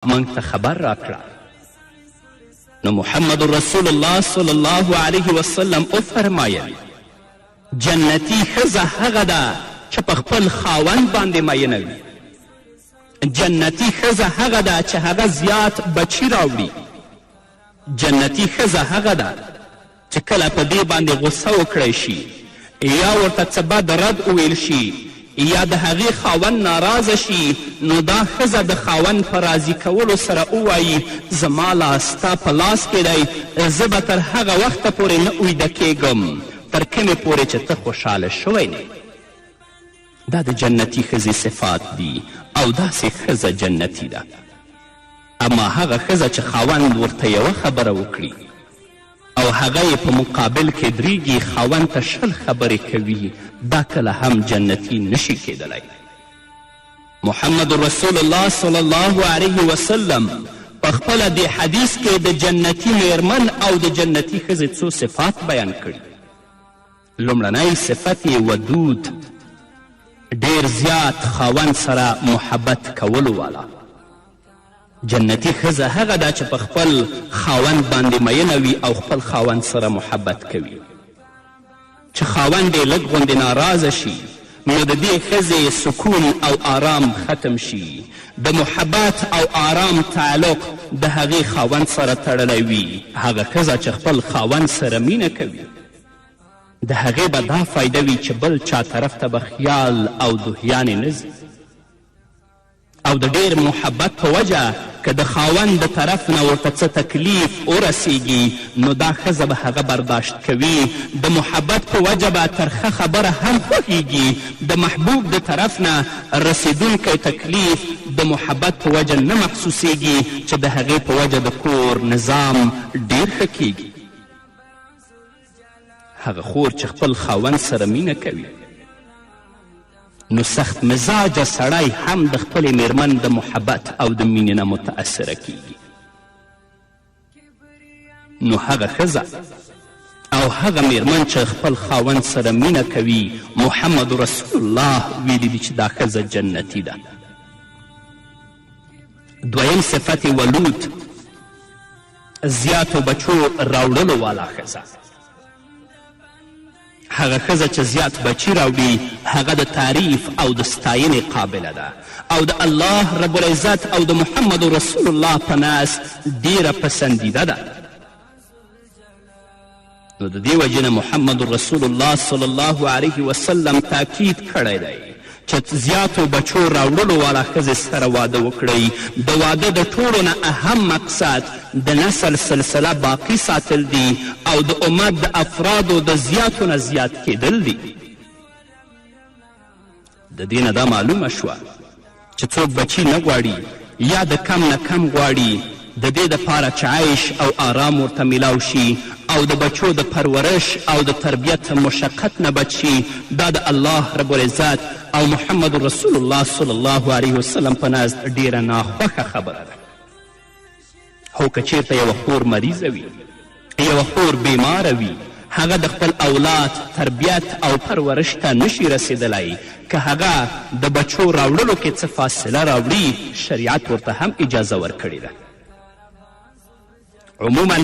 موږ ته خبر راکړه. نو محمد رسول الله صلی الله علیه وسلم وفرمایل جنتي ښځه هغه ده چې په خپل خاوند باندې مینه وي. جنتي ښځه هغه ده چې هغه زیات بچي راوړي. جنتي ښځه هغه ده چې کله په دې باندې غصه وکړی شي یا ورته څه بد رد وویل شي یا د هغې خاوند ناراضه شي، نو دا ښځه د خاوند په راضي کولو سره ووایي زما لاس ستا په لاس کې دی، زه به تر هغه وخته پورې نه اویده کیږم تر کومې پورې چې ته خوشحاله شوی نه. دا د جنتي ښځې صفات دي او داسې ښځه جنتي ده. اما هغه ښځه چې خاوند ورته یوه خبره وکړي او هغه یې په مقابل کې دریږي، خاوند ته 20 خبرې کوي، دا کله هم جنتي نشي کیدلی. محمد رسول الله صلی الله علیه وسلم په خپله دې حدیث کې د جنتي میرمن او د جنتي ښځې څو صفات بیان کړي. لومړنی صفت یې ودود، ډیر زیات خاوند سره محبت کولو والا. جنتي ښځه هغه ده چې په خپل خاوند باندې مینه وي او خپل خاوند سره محبت کوي. چې خاوند یې لږ غوندې ناراضه شي نو د دې ښځې سکون او آرام ختم شي. د محبت او آرام تعلق د هغې خاوند سره تړلی وي. هغه ښځه چې خپل خاوند سره مینه کوي د هغې به دا فایده وي چې بل چا طرف ته به خیال او دهیانې نه ځي. او د ډیر محبت په وجه که د خاوند د طرف نه ورته څه تکلیف ورسیږي نو دا ښځه به هغه برداشت کوي. د محبت په وجه به ترخه خبره هم خوښیږي. د محبوب د طرف نه رسیدونکی تکلیف د محبت په وجه نه محسوسیږي چې د هغې په وجه د کور نظام ډیر ښه کیږي. هغه خور چې خپل خاوند سره مینه کوي نو سخت مزاجه سړی هم د خپلې میرمن د محبت او د مینې نه متاثره کیږي. نو هغه ښځه او هغه میرمن چې خپل خاوند سره مینه کوي محمد رسول الله ویلی دی چې دا ښځه جنتي ده. دویم صفت ولود، زیاتو بچو راوړلو والا ښځه. هغه ښځه چې زیات بچي راوړي هغه د تعریف او د ستاینې قابله ده او د الله رب العزت او د محمد رسول الله په نس ډیره پسندیده ده. نو د دې وجې نه محمد رسول الله صلی الله علیه وسلم تاکید کړی دی چې زیاتو بچو راوړلو والا ښځې سره واده وکړئ. د واده د ټولو نه اهم مقصد د نسل سلسله باقی ساتل دي او د امت د افرادو د زیاتو نه زیات کیدل دي. د دې نه دا معلومه شوه چې څوک بچي نه غواړي یا د کم نه کم غواړي، د دې دپاره چې عیش او آرام ورته میلاو شي او د بچو د پرورش او د تربیت مشقت نه بچ شي، دا د الله رب العزت او محمد رسول الله صلی الله علیه وسلم په نزد ډیره ناخوښه خبره ده. خو که چیرته یوه خور مریضه وي، یوه خور بیماره وي، هغه د خپل اولاد تربیت او پرورش ته نشي رسیدلی، که هغه د بچو راوړلو کې څه فاصله راوړي، شریعت ورته هم اجازه ورکړې ده. عموما